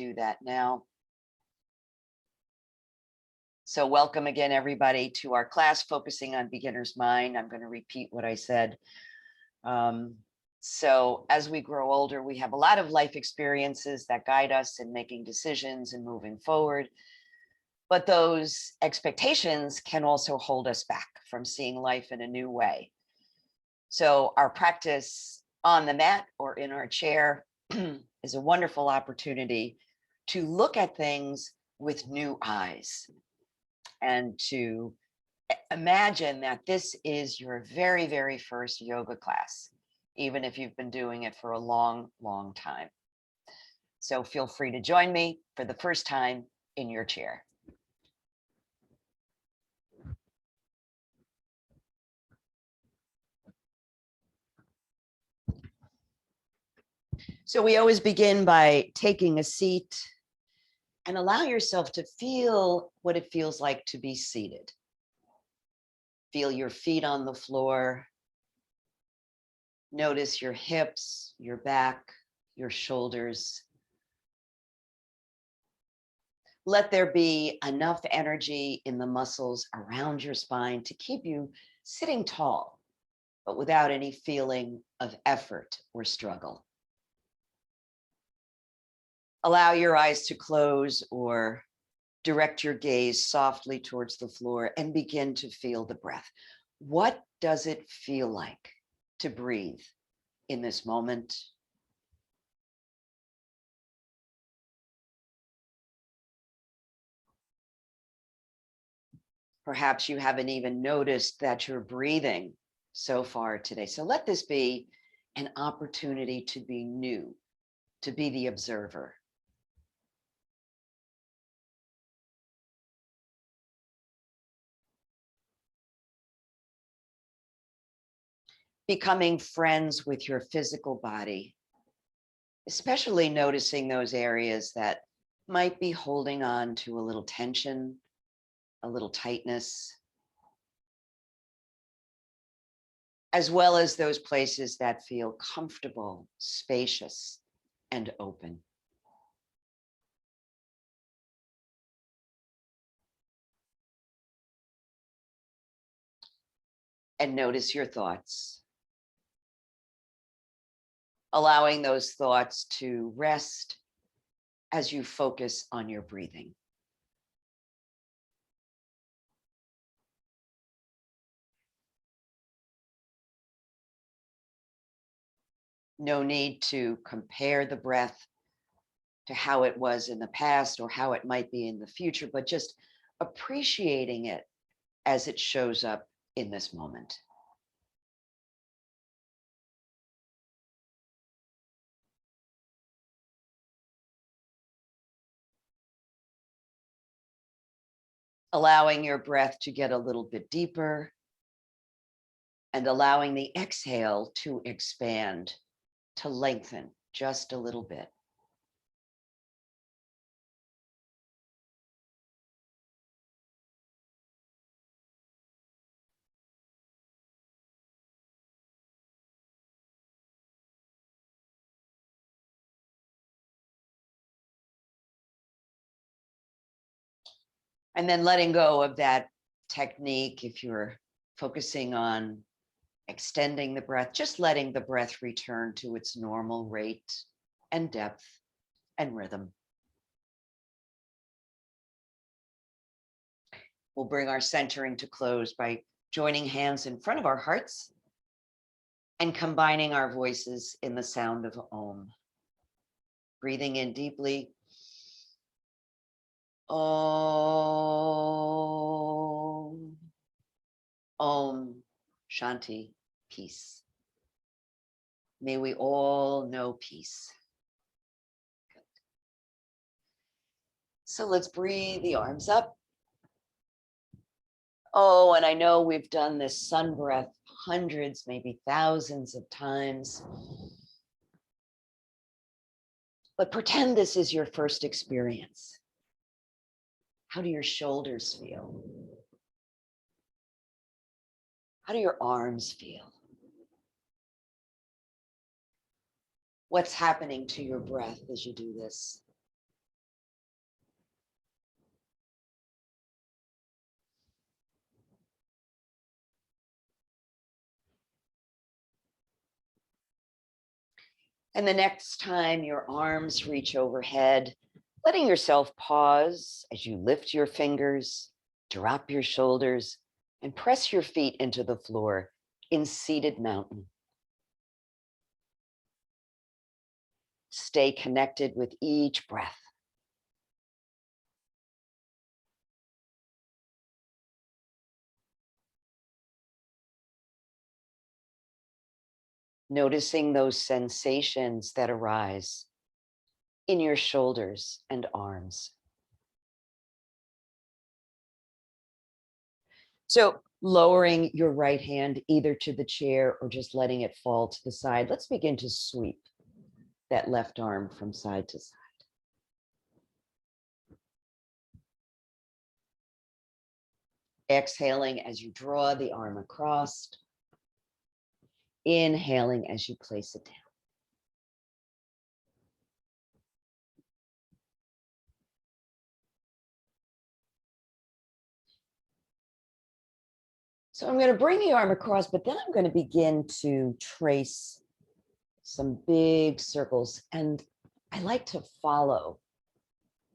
do that now. So welcome again, everybody, to our class focusing on beginner's mind. I'm going to repeat what I said. So as we grow older, we have a lot of life experiences that guide us in making decisions and moving forward. But those expectations can also hold us back from seeing life in a new way. So our practice on the mat or in our chair is a wonderful opportunity to look at things with new eyes and to imagine that this is your very, very first yoga class, even if you've been doing it for a long, long time. So feel free to join me for the first time in your chair. So we always begin by taking a seat and allow yourself to feel what it feels like to be seated. Feel your feet on the floor. Notice your hips, your back, your shoulders. Let there be enough energy in the muscles around your spine to keep you sitting tall, but without any feeling of effort or struggle. Allow your eyes to close or direct your gaze softly towards the floor and begin to feel the breath. What does it feel like to breathe in this moment? Perhaps you haven't even noticed that you're breathing so far today. So let this be an opportunity to be new, to be the observer. Becoming friends with your physical body, especially noticing those areas that might be holding on to a little tension, a little tightness, as well as those places that feel comfortable, spacious, and open. And notice your thoughts. Allowing those thoughts to rest as you focus on your breathing. No need to compare the breath to how it was in the past or how it might be in the future, but just appreciating it as it shows up in this moment. Allowing your breath to get a little bit deeper and allowing the exhale to expand, to lengthen just a little bit. And then letting go of that technique, if you're focusing on extending the breath, just letting the breath return to its normal rate and depth and rhythm. We'll bring our centering to close by joining hands in front of our hearts and combining our voices in the sound of Om. Breathing in deeply. Om. Om. Shanti. Peace. May we all know peace. Good. So let's breathe the arms up. Oh, and I know we've done this sun breath hundreds, maybe thousands of times. But pretend this is your first experience. How do your shoulders feel? How do your arms feel? What's happening to your breath as you do this? And the next time your arms reach overhead, letting yourself pause as you lift your fingers, drop your shoulders, and press your feet into the floor in seated mountain. Stay connected with each breath. Noticing those sensations that arise in your shoulders and arms. So lowering your right hand either to the chair or just letting it fall to the side. Let's begin to sweep that left arm from side to side. Exhaling as you draw the arm across. Inhaling as you place it down. So I'm going to bring the arm across, but then I'm going to begin to trace some big circles. And I like to follow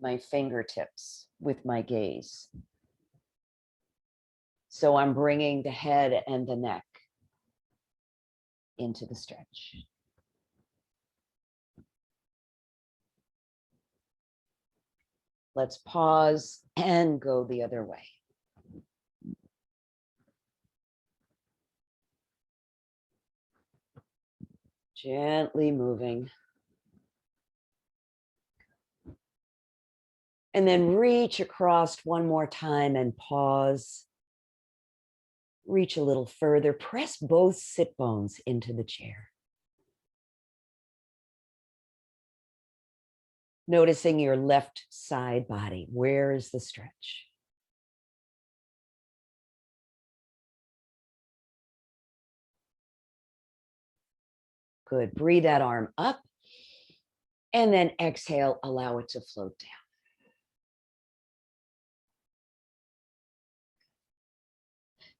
my fingertips with my gaze. So I'm bringing the head and the neck into the stretch. Let's pause and go the other way. Gently moving. And then reach across one more time and pause. Reach a little further. Press both sit bones into the chair. Noticing your left side body. Where is the stretch? Good. Breathe that arm up. And then exhale, allow it to float down.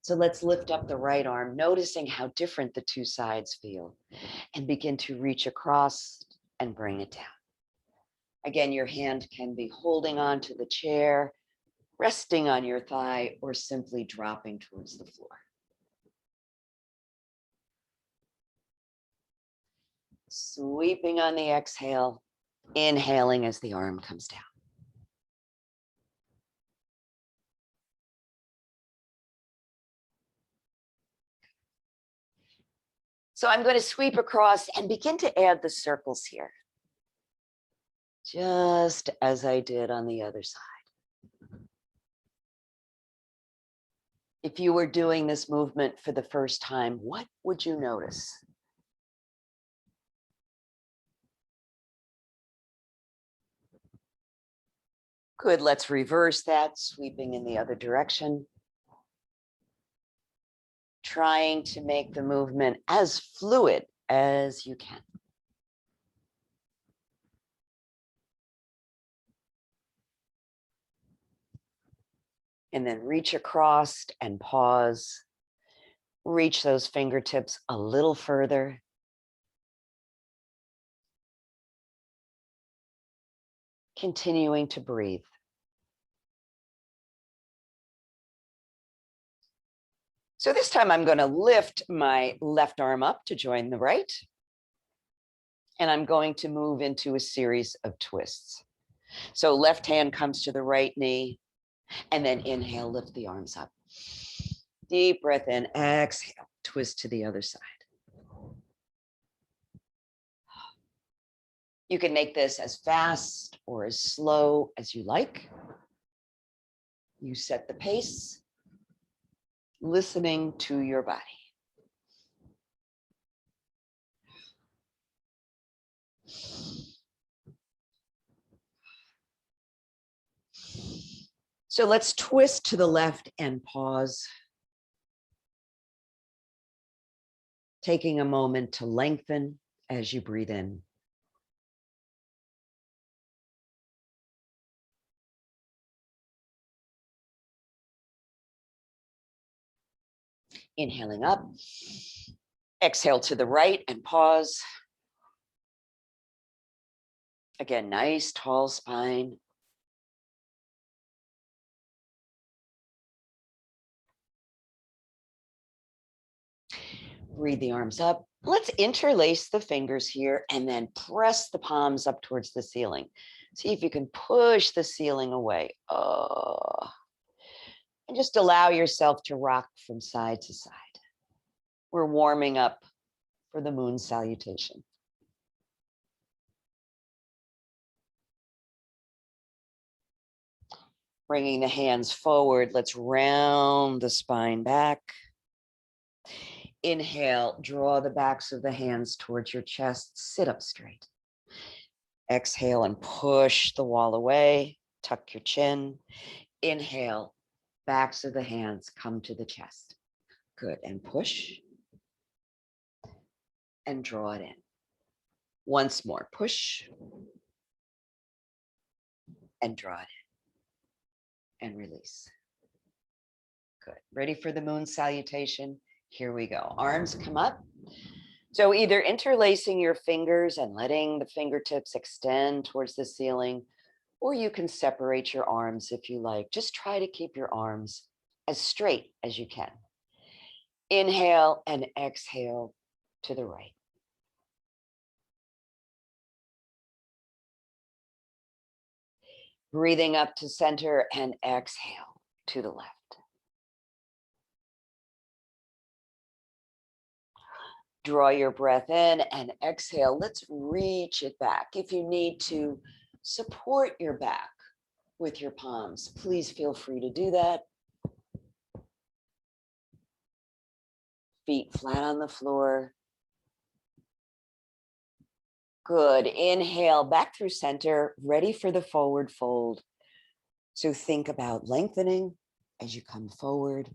So let's lift up the right arm, noticing how different the two sides feel, and begin to reach across and bring it down. Again, your hand can be holding on to the chair, resting on your thigh, or simply dropping towards the floor. Sweeping on the exhale, inhaling as the arm comes down. So I'm going to sweep across and begin to add the circles here, just as I did on the other side. If you were doing this movement for the first time, what would you notice? Good, let's reverse that, sweeping in the other direction. Trying to make the movement as fluid as you can. And then reach across and pause. Reach those fingertips a little further. Continuing to breathe. So this time I'm going to lift my left arm up to join the right. And I'm going to move into a series of twists. So left hand comes to the right knee, and then inhale, lift the arms up. Deep breath in, exhale, twist to the other side. You can make this as fast or as slow as you like. You set the pace, listening to your body. So let's twist to the left and pause. Taking a moment to lengthen as you breathe in. Inhaling up. Exhale to the right and pause. Again, nice tall spine. Breathe the arms up. Let's interlace the fingers here and then press the palms up towards the ceiling. See if you can push the ceiling away. Oh. And just allow yourself to rock from side to side. We're warming up for the moon salutation. Bringing the hands forward, let's round the spine back. Inhale, draw the backs of the hands towards your chest, sit up straight. Exhale and push the wall away, tuck your chin. Inhale, backs of the hands come to the chest. Good, and push and draw it in. Once more, push and draw it in and release. Good, ready for the moon salutation? Here we go, arms come up. So either interlacing your fingers and letting the fingertips extend towards the ceiling, or you can separate your arms if you like. Just try to keep your arms as straight as you can. Inhale and exhale to the right. Breathing up to center and exhale to the left. Draw your breath in and exhale. Let's reach it back. If you need to support your back with your palms, please feel free to do that. Feet flat on the floor. Good. Inhale back through center, ready for the forward fold. So think about lengthening as you come forward.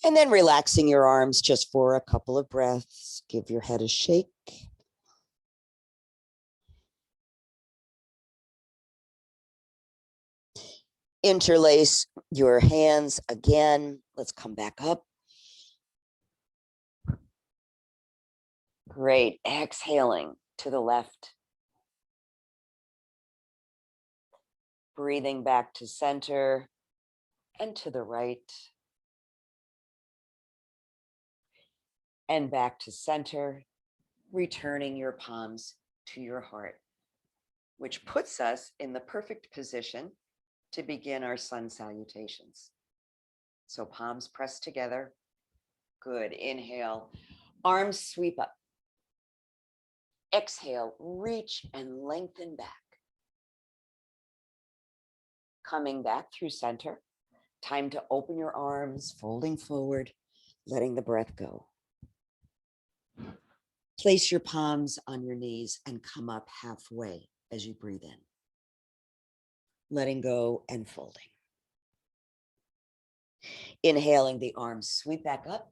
And then relaxing your arms just for a couple of breaths. Give your head a shake. Interlace your hands again. Let's come back up. Great. Exhaling to the left. Breathing back to center and to the right. And back to center, returning your palms to your heart, which puts us in the perfect position to begin our sun salutations. So palms pressed together. Good. Inhale, arms sweep up. Exhale, reach and lengthen back. Coming back through center. Time to open your arms, folding forward, letting the breath go. Place your palms on your knees and come up halfway as you breathe in. Letting go and folding. Inhaling, the arms sweep back up.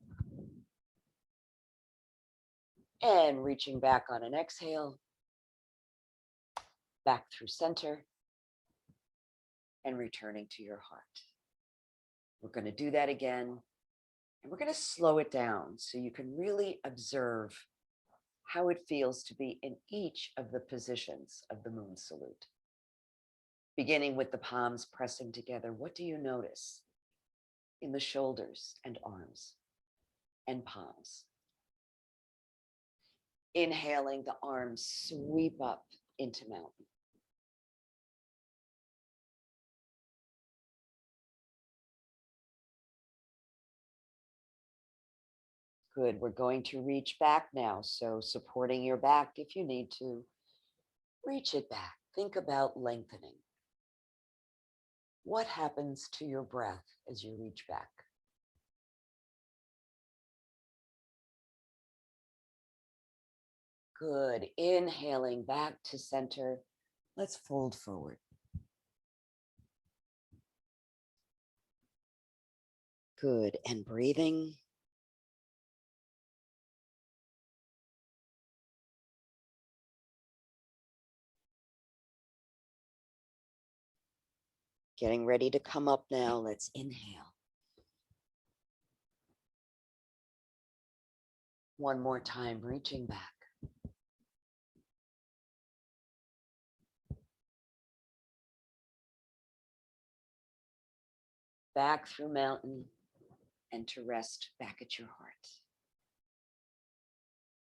And reaching back on an exhale. Back through center. And returning to your heart. We're going to do that again. And we're going to slow it down so you can really observe how it feels to be in each of the positions of the moon salute. Beginning with the palms pressing together, what do you notice in the shoulders and arms and palms? Inhaling, the arms sweep up into mountain. Good, we're going to reach back now. So supporting your back if you need to. Reach it back. Think about lengthening. What happens to your breath as you reach back? Good. Inhaling back to center. Let's fold forward. Good. And breathing. Getting ready to come up now. Let's inhale. One more time, reaching back. back through mountain and to rest back at your heart.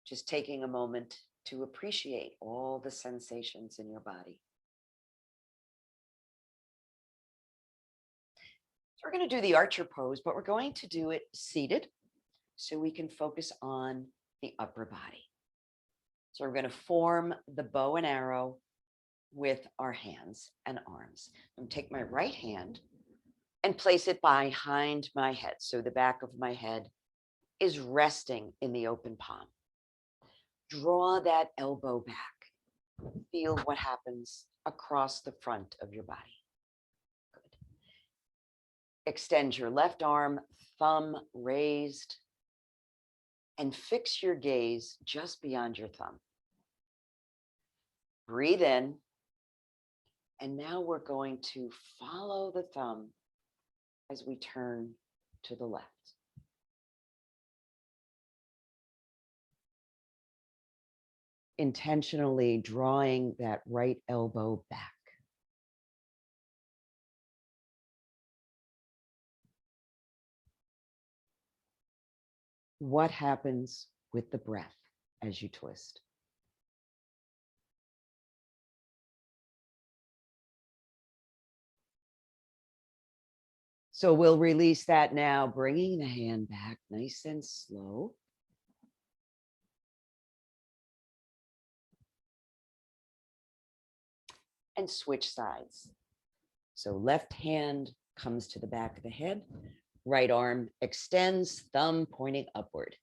Just taking a moment to appreciate all the sensations in your body. So we're going to do the archer pose, but we're going to do it seated so we can focus on the upper body. So we're going to form the bow and arrow with our hands and arms. I'm going to take my right hand and place it behind my head. So the back of my head is resting in the open palm. Draw that elbow back. Feel what happens across the front of your body. Good. Extend your left arm, thumb raised, and fix your gaze just beyond your thumb. Breathe in. And now we're going to follow the thumb as we turn to the left. Intentionally drawing that right elbow back. What happens with the breath as you twist? So we'll release that now, bringing the hand back nice and slow. And switch sides. So left hand comes to the back of the head, right arm extends, thumb pointing upward.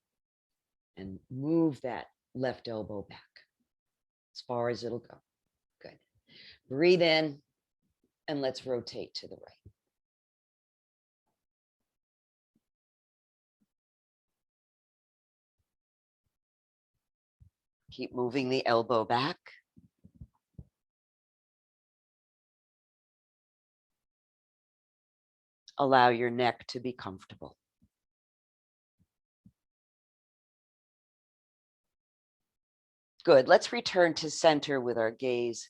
And move that left elbow back as far as it'll go. Good. Breathe in, and let's rotate to the right. Keep moving the elbow back. Allow your neck to be comfortable. Good. Let's return to center with our gaze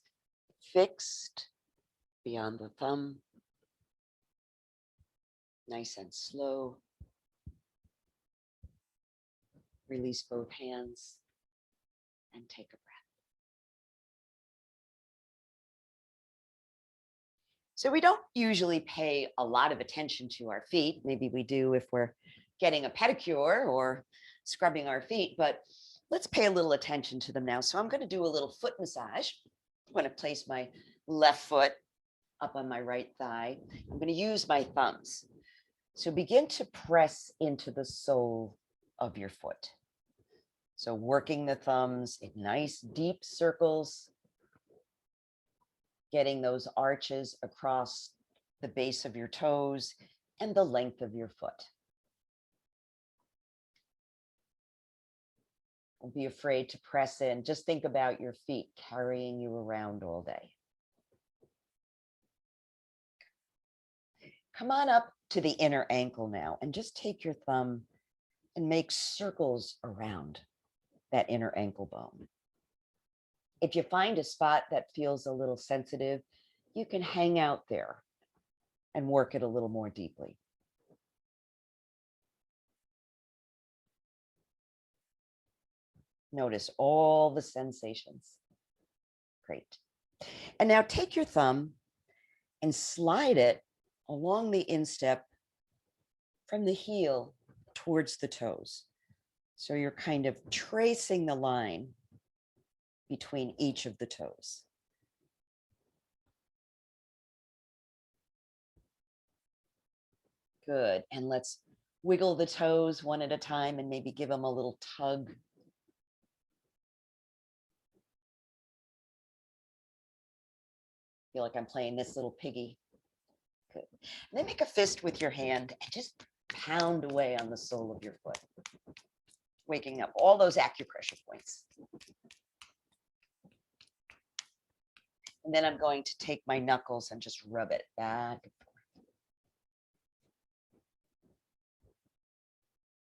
fixed beyond the thumb. Nice and slow. Release both hands and take a breath. So we don't usually pay a lot of attention to our feet. Maybe we do if we're getting a pedicure or scrubbing our feet, but let's pay a little attention to them now. So I'm going to do a little foot massage. I'm going to place my left foot up on my right thigh. I'm going to use my thumbs. So begin to press into the sole of your foot. So working the thumbs in nice deep circles, getting those arches across the base of your toes and the length of your foot. Don't be afraid to press in. Just think about your feet carrying you around all day. Come on up to the inner ankle now and just take your thumb and make circles around that inner ankle bone. If you find a spot that feels a little sensitive, you can hang out there and work it a little more deeply. Notice all the sensations. Great. And now take your thumb and slide it along the instep from the heel towards the toes. So you're kind of tracing the line between each of the toes. Good. And let's wiggle the toes one at a time and maybe give them a little tug. Feel like I'm playing this little piggy. Good. And then make a fist with your hand and just pound away on the sole of your foot, waking up all those acupressure points. And then I'm going to take my knuckles and just rub it back and forth.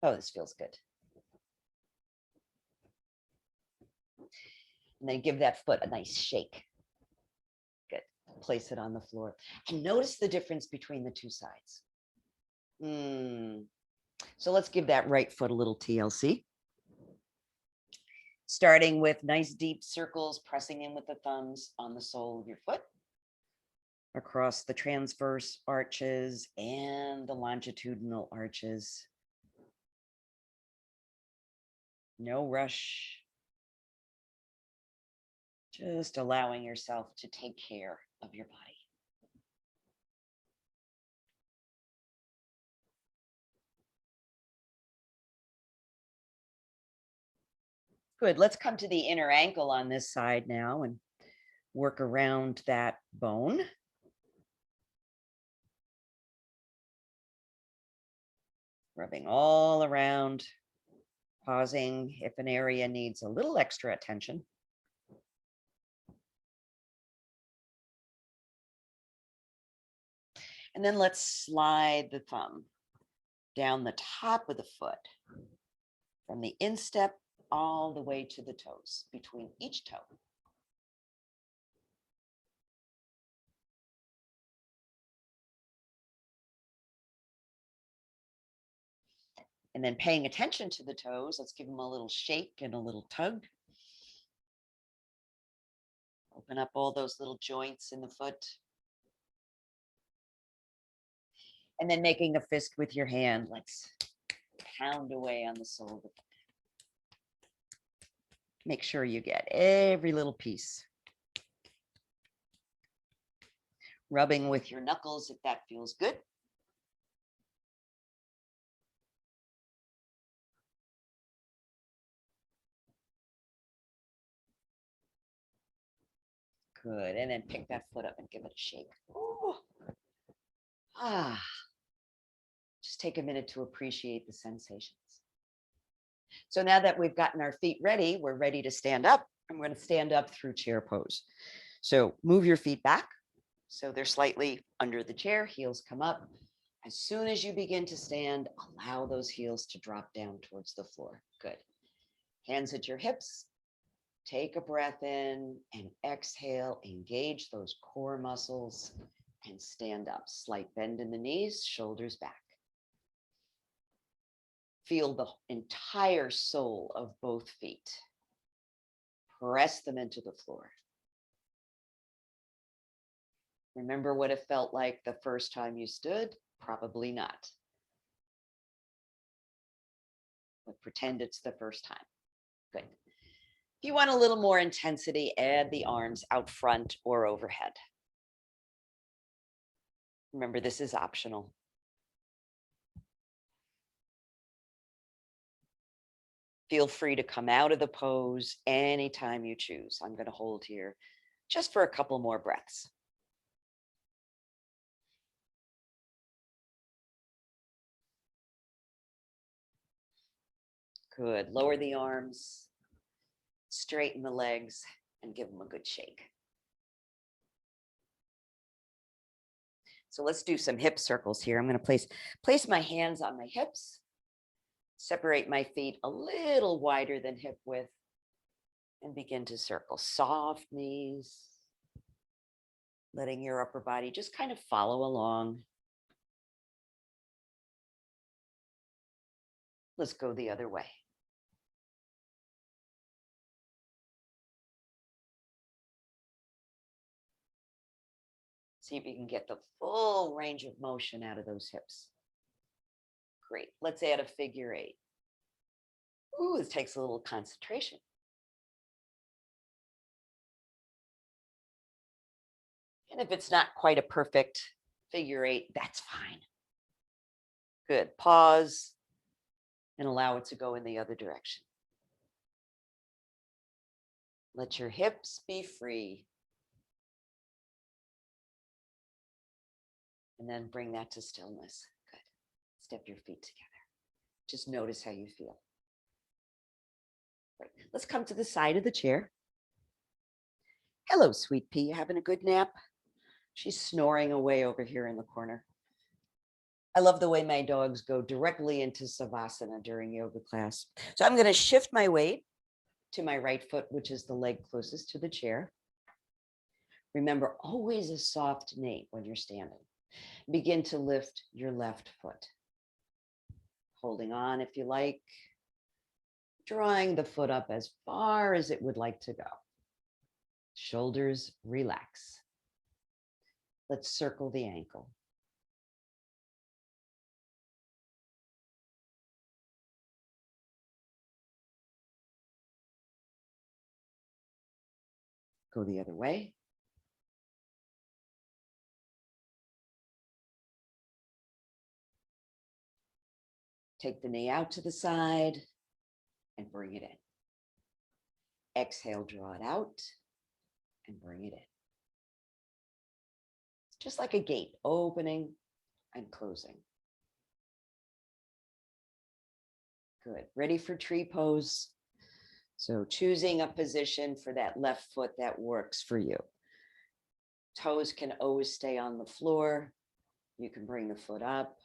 Oh, this feels good. And then give that foot a nice shake. Good. Place it on the floor. And notice the difference between the two sides. So let's give that right foot a little TLC. Starting with nice deep circles, pressing in with the thumbs on the sole of your foot, across the transverse arches and the longitudinal arches. No rush. Just allowing yourself to take care of your body. Good. Let's come to the inner ankle on this side now and work around that bone. Rubbing all around, pausing if an area needs a little extra attention. And then let's slide the thumb down the top of the foot from the instep all the way to the toes, between each toe. And then paying attention to the toes, let's give them a little shake and a little tug. Open up all those little joints in the foot. And then making a fist with your hand, let's pound away on the sole of the foot. Make sure you get every little piece. Rubbing with your knuckles if that feels good. Good. And then pick that foot up and give it a shake. Ooh. Just take a minute to appreciate the sensations. So now that we've gotten our feet ready, we're ready to stand up. I'm going to stand up through chair pose. So move your feet back so they're slightly under the chair, heels come up. As soon as you begin to stand, allow those heels to drop down towards the floor. Good. Hands at your hips. Take a breath in and exhale. Engage those core muscles and stand up. Slight bend in the knees, shoulders back. Feel the entire sole of both feet. Press them into the floor. Remember what it felt like the first time you stood? Probably not. But pretend it's the first time. Good. If you want a little more intensity, add the arms out front or overhead. Remember, this is optional. Feel free to come out of the pose anytime you choose. I'm going to hold here just for a couple more breaths. Good. Lower the arms, straighten the legs, and give them a good shake. So let's do some hip circles here. I'm going to place my hands on my hips, separate my feet a little wider than hip width, and begin to circle. Soft knees, letting your upper body just kind of follow along. Let's go the other way. See if you can get the full range of motion out of those hips. Great. Let's add a figure eight. Ooh, this takes a little concentration. And if it's not quite a perfect figure eight, that's fine. Good. Pause and allow it to go in the other direction. Let your hips be free. And then bring that to stillness. Good. Step your feet together. Just notice how you feel. Right. Let's come to the side of the chair. Hello, sweet pea. You having a good nap? She's snoring away over here in the corner. I love the way my dogs go directly into Savasana during yoga class. So I'm going to shift my weight to my right foot, which is the leg closest to the chair. Remember, always a soft nape when you're standing. Begin to lift your left foot. Holding on if you like, drawing the foot up as far as it would like to go. Shoulders relax. Let's circle the ankle. Go the other way. Take the knee out to the side and bring it in. Exhale, draw it out and bring it in. It's just like a gate, opening and closing. Good. Ready for tree pose. So choosing a position for that left foot that works for you. Toes can always stay on the floor. You can bring the foot up,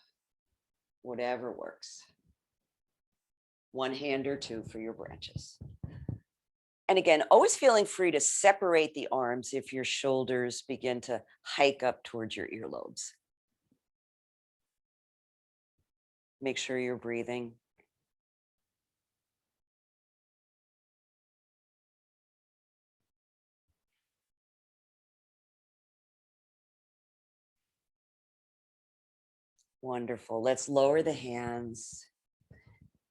whatever works. One hand or two for your branches. And again, always feeling free to separate the arms if your shoulders begin to hike up towards your earlobes. Make sure you're breathing. Wonderful. Let's lower the hands.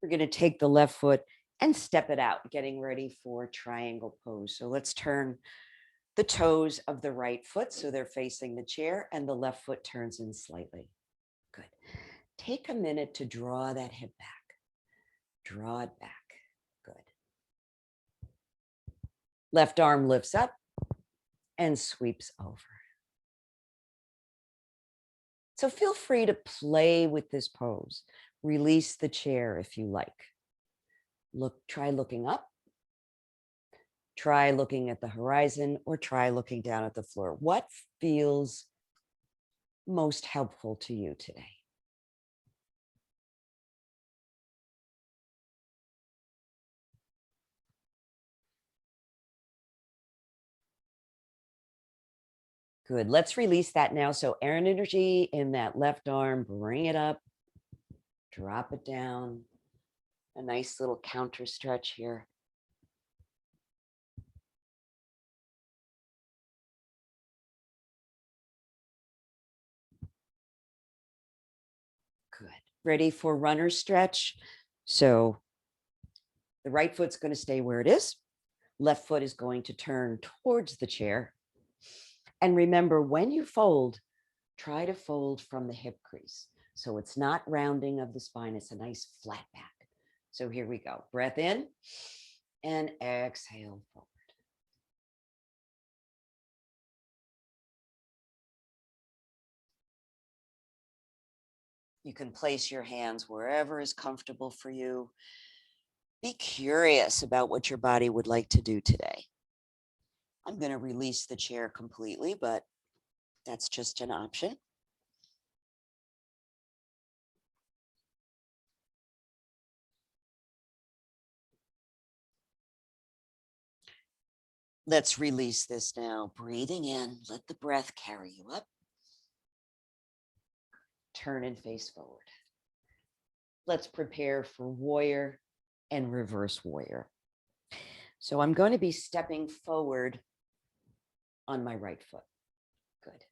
We're going to take the left foot and step it out, getting ready for triangle pose. So let's turn the toes of the right foot so they're facing the chair, and the left foot turns in slightly. Good. Take a minute to draw that hip back. Draw it back. Good. Left arm lifts up and sweeps over. So feel free to play with this pose. Release the chair if you like. Try looking up. Try looking at the horizon, or try looking down at the floor. What feels most helpful to you today? Good. Let's release that now. So energy in that left arm, bring it up, drop it down. A nice little counter stretch here. Good. Ready for runner stretch. So the right foot's going to stay where it is. Left foot is going to turn towards the chair. And remember, when you fold, try to fold from the hip crease. So it's not rounding of the spine. It's a nice flat back. So here we go. Breath in and exhale forward. You can place your hands wherever is comfortable for you. Be curious about what your body would like to do today. I'm going to release the chair completely, but that's just an option. Let's release this now. Breathing in, let the breath carry you up. Turn and face forward. Let's prepare for warrior and reverse warrior. So I'm going to be stepping forward on my right foot. Good.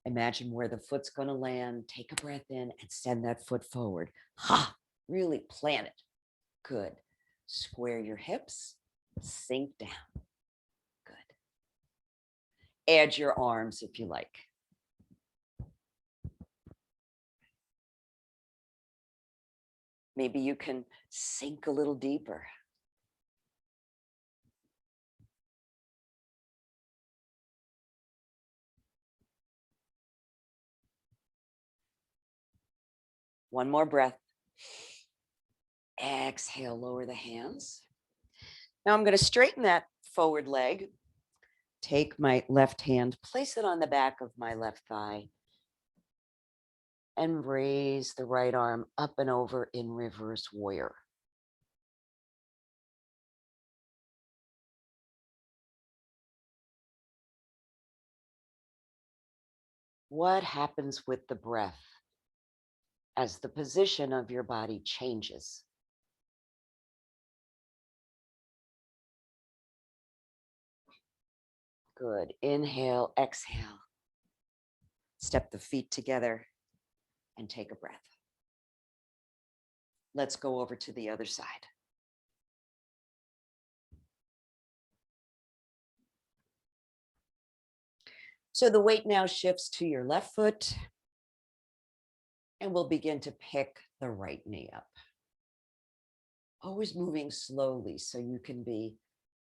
Imagine where the foot's going to land. Take a breath in and send that foot forward. Ha! Really plant it. Good. Square your hips. Sink down. Good. Add your arms if you like. Maybe you can sink a little deeper. One more breath. Exhale, lower the hands. Now I'm going to straighten that forward leg. Take my left hand, place it on the back of my left thigh, and raise the right arm up and over in reverse warrior. What happens with the breath as the position of your body changes. Good. Inhale, exhale. Step the feet together and take a breath. Let's go over to the other side. So the weight now shifts to your left foot, and we'll begin to pick the right knee up. Always moving slowly so you can be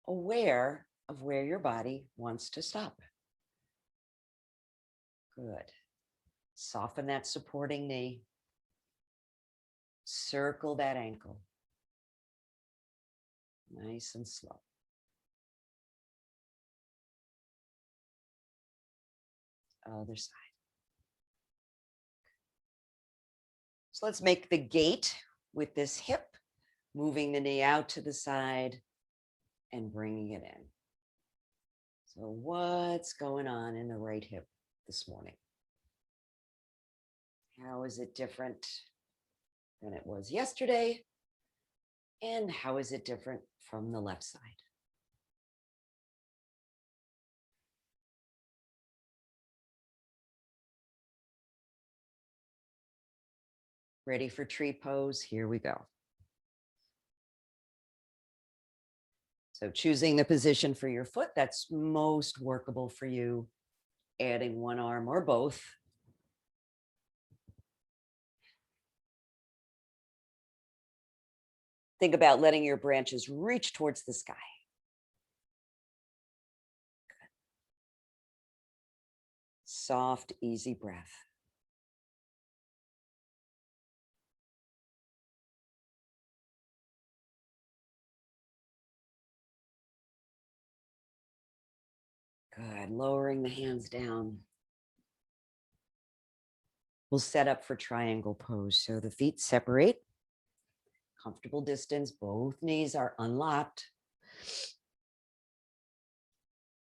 aware of where your body wants to stop. Good. Soften that supporting knee. Circle that ankle. Nice and slow. Other side. So let's make the gait with this hip, moving the knee out to the side and bringing it in. So what's going on in the right hip this morning? How is it different than it was yesterday? And how is it different from the left side? Ready for tree pose? Here we go. So choosing the position for your foot that's most workable for you, adding one arm or both. Think about letting your branches reach towards the sky. Good. Soft, easy breath. Good. Lowering the hands down. We'll set up for triangle pose. So the feet separate. Comfortable distance. Both knees are unlocked.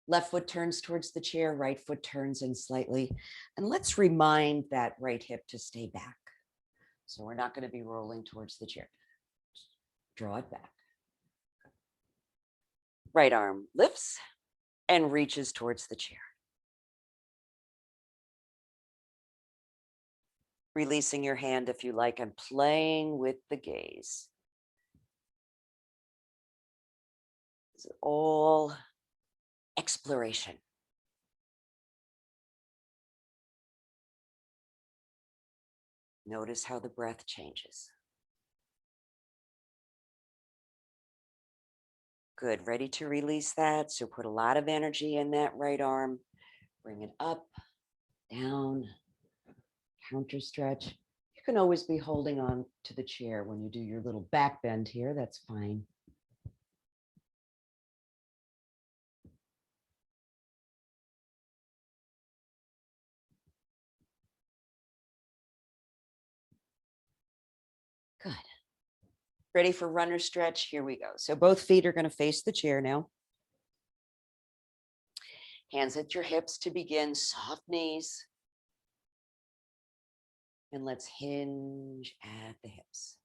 Left foot turns towards the chair. Right foot turns in slightly. And let's remind that right hip to stay back. So we're not going to be rolling towards the chair. Draw it back. Right arm lifts and reaches towards the chair. Releasing your hand if you like and playing with the gaze. It's all exploration. Notice how the breath changes. Good. Ready to release that. So put a lot of energy in that right arm. Bring it up, down, counter stretch. You can always be holding on to the chair when you do your little back bend here. That's fine. Good. Ready for runner stretch? Here we go. So both feet are going to face the chair now. Hands at your hips to begin, soft knees. And let's hinge at the hips.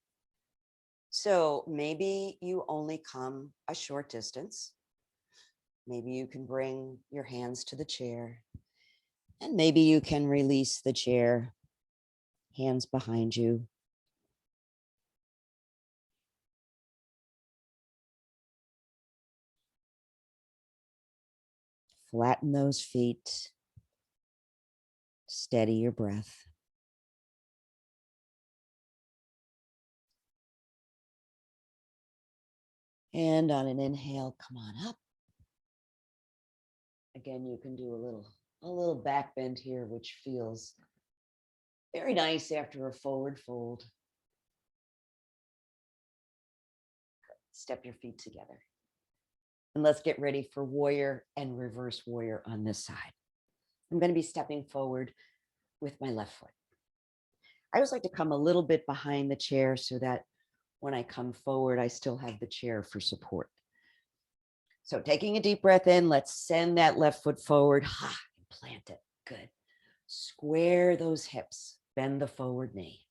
So maybe you only come a short distance. Maybe you can bring your hands to the chair. And maybe you can release the chair, hands behind you. Flatten those feet. Steady your breath. And on an inhale, come on up. Again, you can do a little back bend here, which feels very nice after a forward fold. Step your feet together. And let's get ready for warrior and reverse warrior on this side. I'm going to be stepping forward with my left foot. I always like to come a little bit behind the chair so that when I come forward, I still have the chair for support. So taking a deep breath in, let's send that left foot forward. Ha, and plant it. Good. Square those hips. Bend the forward knee.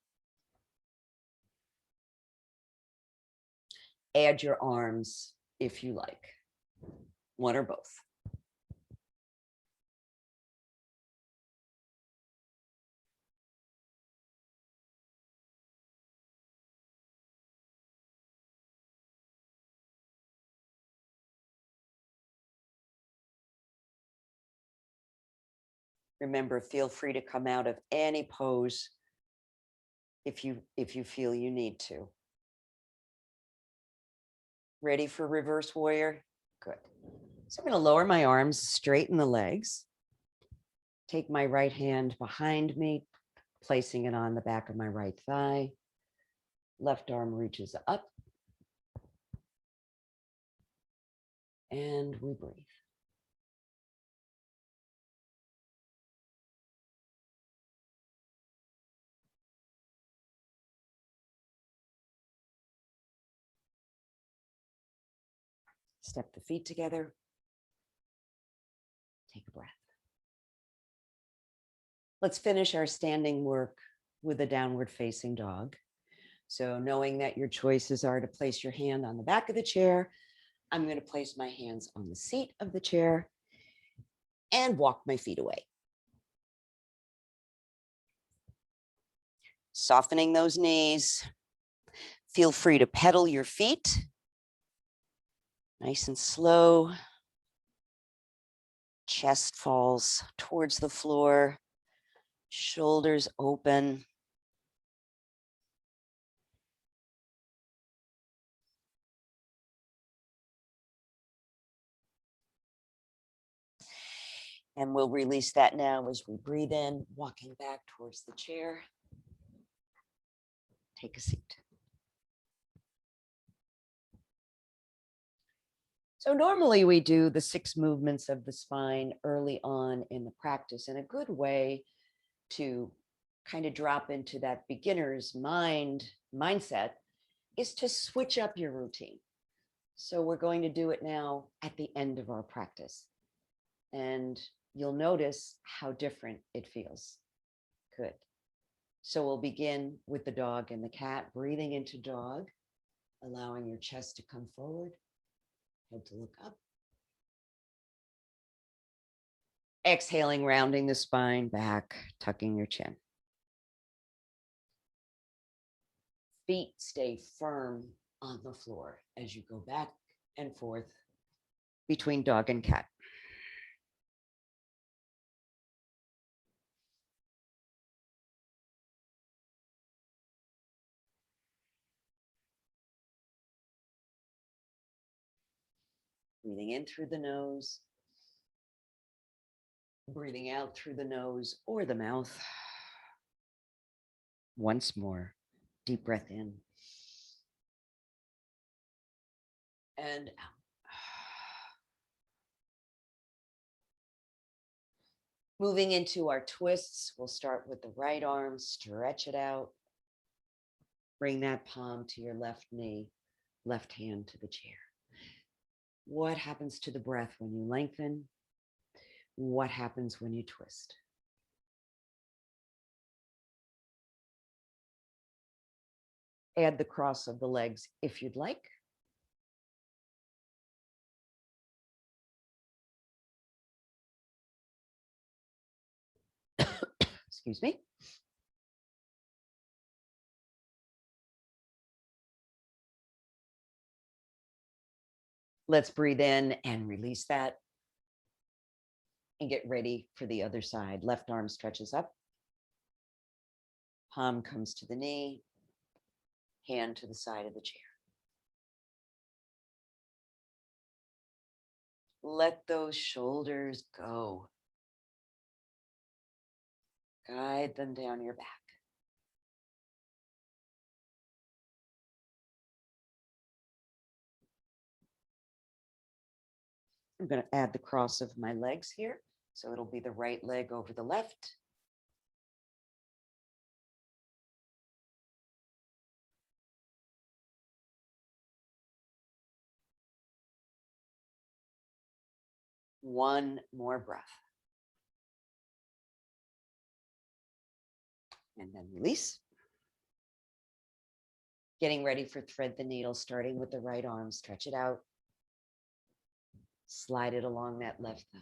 Add your arms if you like, one or both. Remember, feel free to come out of any pose if you feel you need to. Ready for reverse warrior? Good. So I'm going to lower my arms, straighten the legs. Take my right hand behind me, placing it on the back of my right thigh. Left arm reaches up. And we breathe. Step the feet together. Take a breath. Let's finish our standing work with a downward facing dog. So knowing that your choices are to place your hand on the back of the chair, I'm going to place my hands on the seat of the chair and walk my feet away. Softening those knees. Feel free to pedal your feet. Nice and slow. Chest falls towards the floor. Shoulders open. And we'll release that now as we breathe in, walking back towards the chair. Take a seat. So normally we do the 6 movements of the spine early on in the practice, and a good way to kind of drop into that beginner's mindset is to switch up your routine. So we're going to do it now at the end of our practice. And you'll notice how different it feels. Good. So we'll begin with the dog and the cat, breathing into dog, allowing your chest to come forward, head to look up. Exhaling, rounding the spine back, tucking your chin. Feet stay firm on the floor as you go back and forth between dog and cat. Breathing in through the nose, breathing out through the nose or the mouth. Once more, deep breath in and out. Moving into our twists, we'll start with the right arm, stretch it out. Bring that palm to your left knee, left hand to the chair. What happens to the breath when you lengthen? What happens when you twist? Add the cross of the legs if you'd like. Excuse me. Let's breathe in and release that. And get ready for the other side. Left arm stretches up. Palm comes to the knee. Hand to the side of the chair. Let those shoulders go. Guide them down your back. I'm going to add the cross of my legs here. So it'll be the right leg over the left. One more breath. And then release. Getting ready for thread the needle, starting with the right arm, stretch it out. Slide it along that left thigh.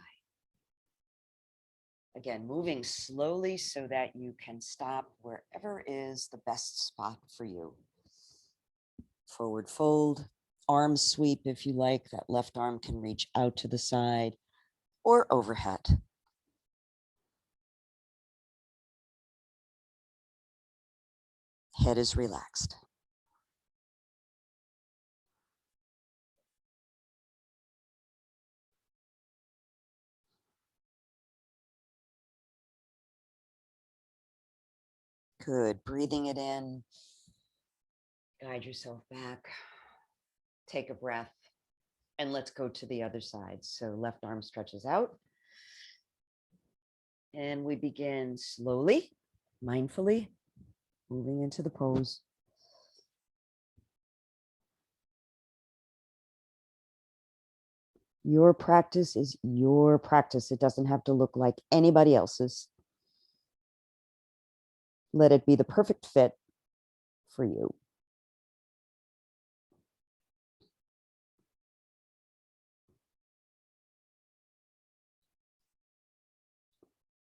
Again, moving slowly so that you can stop wherever is the best spot for you. Forward fold, arm sweep if you like. That left arm can reach out to the side or overhead. Head is relaxed. Good. Breathing it in. Guide yourself back. Take a breath. And let's go to the other side. So left arm stretches out. And we begin slowly, mindfully, moving into the pose. Your practice is your practice. It doesn't have to look like anybody else's. Let it be the perfect fit for you.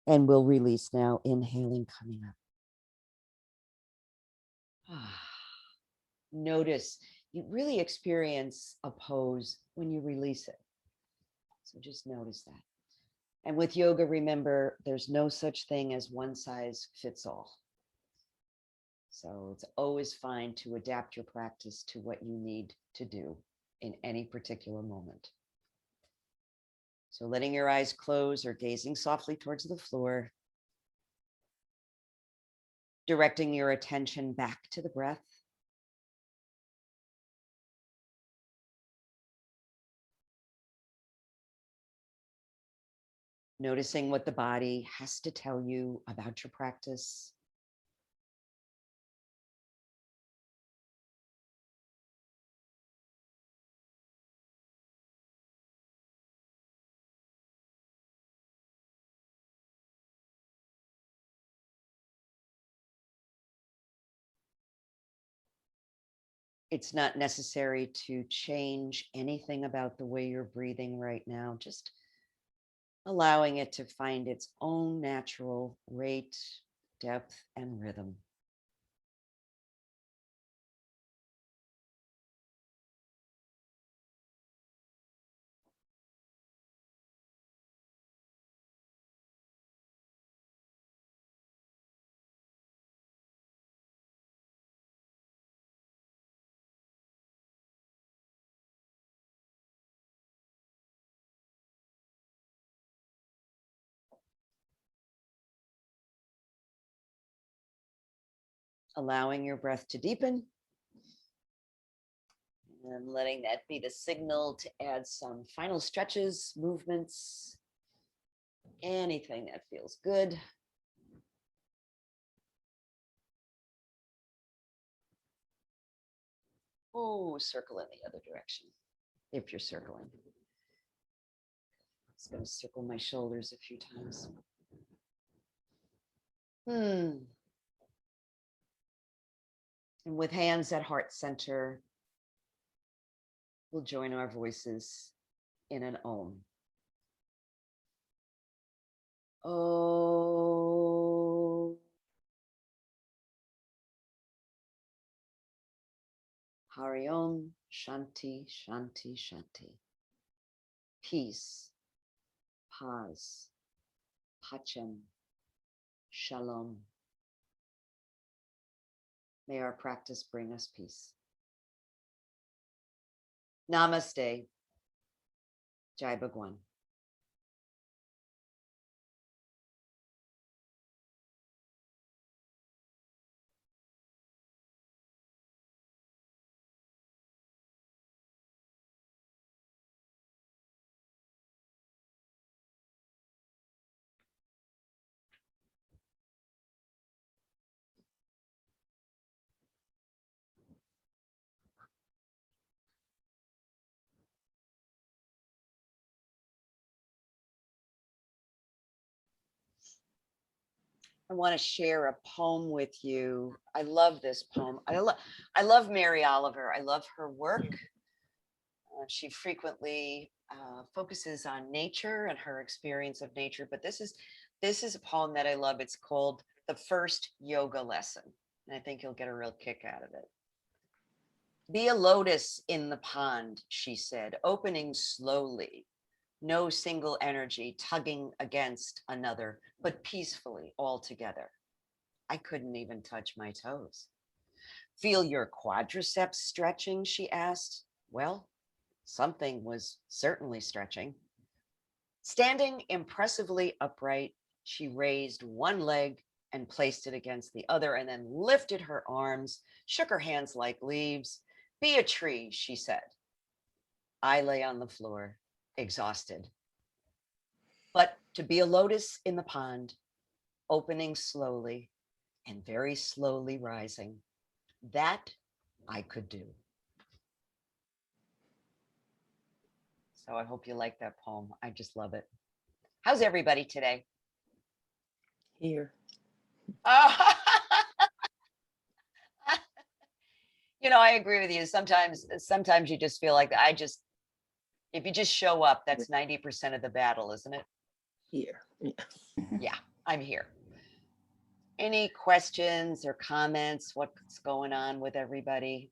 And we'll release now, inhaling, coming up. Notice you really experience a pose when you release it. So just notice that. And with yoga, remember, there's no such thing as one size fits all. So it's always fine to adapt your practice to what you need to do in any particular moment. So letting your eyes close or gazing softly towards the floor, directing your attention back to the breath. Noticing what the body has to tell you about your practice. It's not necessary to change anything about the way you're breathing right now, just allowing it to find its own natural rate, depth, and rhythm. Allowing your breath to deepen and letting that be the signal to add some final stretches, movements, anything that feels good. Oh, circle in the other direction if you're circling. I'm just going to circle my shoulders a few times. And with hands at heart center, we'll join our voices in an Om. Oh. Hari Om, Shanti, Shanti, Shanti. Peace, paz, pacem, shalom. May our practice bring us peace. Namaste. Jai Bhagwan. I want to share a poem with you. I love this poem. I love Mary Oliver. I love her work. She frequently focuses on nature and her experience of nature, but this is a poem that I love. It's called The First Yoga Lesson, and I think you'll get a real kick out of it. Be a lotus in the pond, she said, opening slowly. No single energy tugging against another, but peacefully all together. I couldn't even touch my toes. Feel your quadriceps stretching, she asked. Well, something was certainly stretching. Standing impressively upright, she raised one leg and placed it against the other, and then lifted her arms, shook her hands like leaves. Be a tree, she said. I lay on the floor, exhausted. But to be a lotus in the pond, opening slowly and very slowly rising, that I could do. So I hope you like that poem. I just love it. How's everybody today? Here. You know, I agree with you. Sometimes you just feel like if you just show up, that's 90% of the battle, isn't it? Here. Yeah. Yeah, I'm here. Any questions or comments? What's going on with everybody?